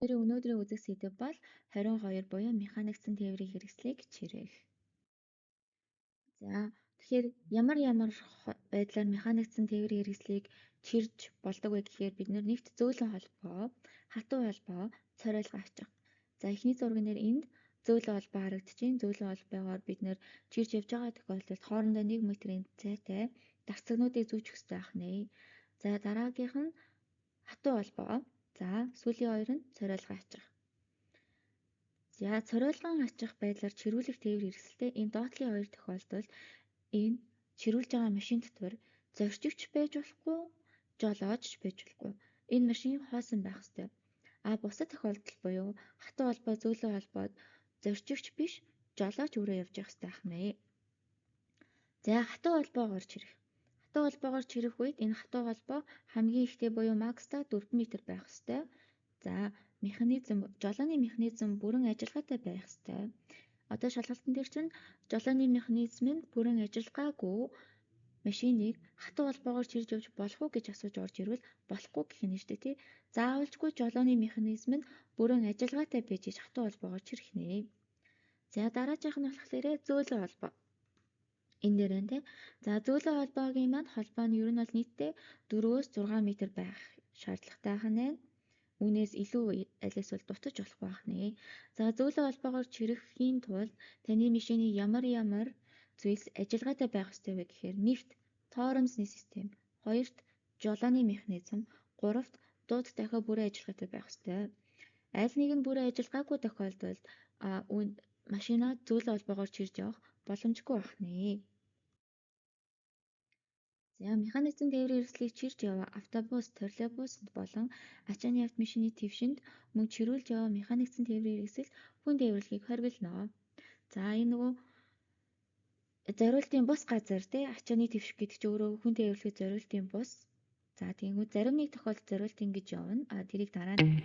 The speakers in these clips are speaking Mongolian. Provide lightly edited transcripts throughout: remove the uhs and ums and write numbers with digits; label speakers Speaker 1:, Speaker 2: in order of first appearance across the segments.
Speaker 1: Тэрийн өнөөдрийн үзэх сэдэв бол 22 буюу механикцсан тээврийн хэрэгслийг чирээх. За тэгэхээр ямар байдлаар механикцсан тээврийн хэрэгслийг чирж болдог вэ гэхээр бид нэгт зөөлөн холбоо, хатуу холбоо, цорилгоо ачих. За эхний зургнээр энд зөөлөн холбоо харагдчихээн. Зөөлөн холбоогоор бид чирж явж байгаа тохиолдолд хоорондоо 1 метрийн зайтай дарцагнуудыг зүүчих хэрэгтэй байх нэ. За дараагийнх нь хатуу холбоо. За сүүлийн хоёр нь цорилгоо ачих. За цорилгон ачих байдлаар чирүүлэх тээврийн хэрэгсэлтэй энэ доотлын хоёр тохиолдолд энэ чирүүлж байгаа машин дотор зорчигч байж болохгүй, жолооч байж болохгүй. Энэ машин хоосон байх ёстой. Бусад тохиолдол буюу хатуу холбоо, зөөлөн холбоод зорчигч биш, жолооч өөрөө явж явах ёстой байх нэ. За хатуу холбоогоор чирэх. Хатуу холбоогоор чирэх үед энэ хатуу холбоо хамгийн ихтэй буюу макстай 4 м байх ёстой. За жолооны механизм бүрэн ажиллагаатай байх ёстой. Одоо шалгалтын дээр чинь жолооны механизм нь бүрэн ажиллагаагүй машиныг хатуу холбоогоор чирж явж болох уу гэж асууж орж ирвэл болохгүй гэх нь шүү дээ тий. Заавалжгүй жолооны механизм нь бүрэн ажиллагаатай байж иж хатуу холбоогоор чирэх нэ. За дараагийнх нь болохоор зөөлөн холбоо. Энэ дээр энэ тий. За зөөлөн холбоогийн маань холбоо нь ер нь бол нийтдээ 4-өөс 6 м байх шаардлагатай ханаа. Үүнээс илүү аль эсвэл дутаж болох байх нэ. За зөөлөн холбоогоор чирэхийн тулд таны машины ямар зүйлс ажиллагаатай байх ёстой вэ гэхээр нэгт тоормсны систем, хоёрт жолооны механизм, гуравт дууд дахиад бүрэн ажиллагаатай байх ёстой. Аль нэг нь бүрэн ажиллагаагүй тохиолдолд машинаа зөөлөн холбоогоор чирж явах боломжгүй байх нэ. За механикцсан тээврийн хэрэгслийг чирж яваа автобус, троллейбусд болон ачааны автомашины твшинд мөн чирүүлж яваа механикцсан тээврийн хэрэгсэл хүн тээвэрлэгийг хоригдно. За энэ нөгөө зориултын бус газар тий ачааны твшиг гэдэг чинь өөрөө хүн тээвэрлэхэд зориултын бус. За тэгвэл зарим нэг тохиолдолд зориулт ингэж явна. Тэрийг дараа нь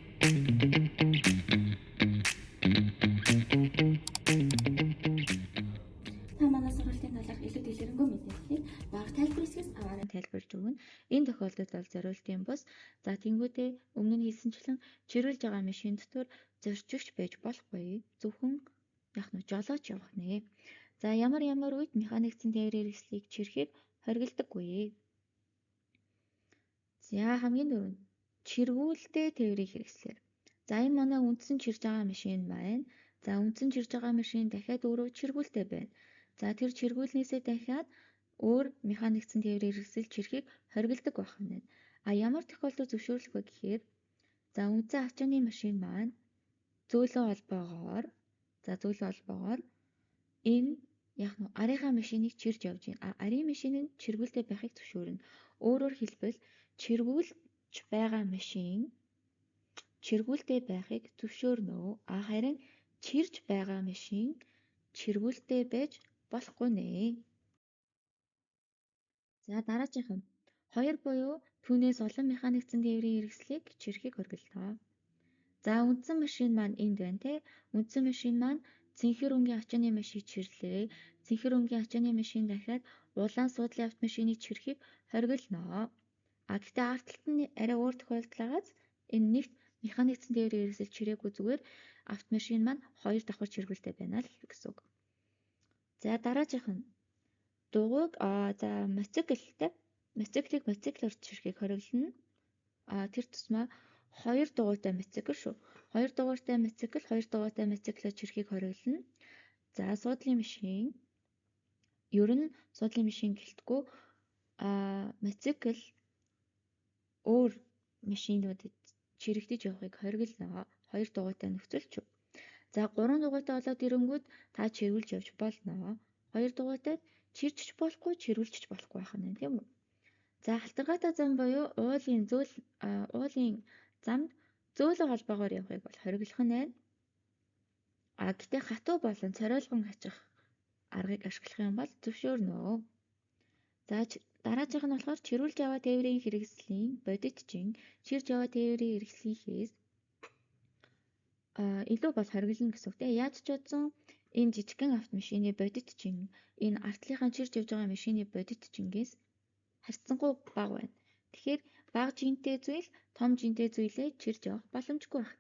Speaker 1: манай сургалтын талаарх илүү дэлгэрэнгүй мэдээллийг баг тайлбарлахаас аваарай тайлбарлаж өгнө. Энэ тохиолдолд бол зориултын бус. За тэнгуүтээ өмнө нь хэлсэнчлэн чирүүлж байгаа машин дотор зорчигч байж болохгүй. Зөвхөн жолооч явах нэ. За ямар үед механикцсан тээврийн хэрэгслийг чирэхэд хоригддаггүй. За хамгийн дөрөв чиргүүлтэй тээврийн хэрэгслэр. За энэ манай үндсэн чирж байгаа машин байна. За үндсэн чирж байгаа машин дахиад өөрөө чиргүүлтэй байна. За тэр чиргүүлнээсээ дахиад өөр механикцсан тээврийн хэрэгсэл чирэхийг хоригддаг байх нь. Ямар тохиолдолд зөвшөөрлөх вэ гэхээр за үндсэн ачааны машин маань зөөлөн холбоогоор энэ арийнхаа машиныг чирж явж байна. Арын машин нь чиргүүлтэй байхыг зөвшөөрнө. Өөрөөр хэлбэл чиргүүлж байгаа машин чиргүүлтэй байхыг зөвшөөрнө. Харин чирж байгаа машин чиргүүлтэй байж болохгүй нэ. За дараагийнх нь 2 буюу түүнээс олон механикцсан тээврийн хэрэгслийг чирэхийг хоригдлоо. За үндсэн машин маань энд байна те. Үндсэн машин маань цэнхэр өнгийн ачааны машин чирлээ. Цэнхэр өнгийн ачааны машин дахиад улаан суудлын автомашиныг чирэхийг хоригдлоо. Гэхдээ арт талд нь арай өөр тохиолдол байгааз энэ нэгт механикцсан тээврийн хэрэгсэл чирээгүй зүгээр автомашин маань 2 давхар чиргүүлтэй байна л гэсэн үг. За дараагийнх нь дугуйг мотоциклийг мотоциклоор чирэхийг хоригдлно. Тэр тусмаа 2 дугуйтай мотоцикл шүү. 2 дугуйтай мотоциклоор чирэхийг хоригдлно. За суудлын машин ер нь суудлын машин гэлтгүй мотоцикл өөр машинуудад чирэгдэж явахыг хоригдлоо. 2 дугуйтай нөхцөл шүү. За 3 дугуйтай болоод ирэнгүүт та чирүүлж явж болно. 2 дугуйтайд чирчж болохгүй, чирүүлж болохгүй байх нь тийм үү? За халтаргаатай зам буюу уулын замд зөөлөн холбоогоор явахыг бол хориглох нь байна. Гэтээ хатуу болон цорилгон ачих аргыг ашиглах юм бол зөвшөөрнө. За дараагийнх нь болохоор чирүүлж яваа тээврийн хэрэгслийн бодит чин чирж яваа тээврийн хэрэгслийнхээс илүү бол хориглоно гэсэн үг тийм. Яаж ч бодсон энэ жижигхэн автомашины бодит чин энэ артлынхаа чирж явж байгаа машины бодит чингээс харьцангуй бага байна. Тэгэхээр бага жинтэй зүйл том жинтэй зүйлээ чирж явах боломжгүй байх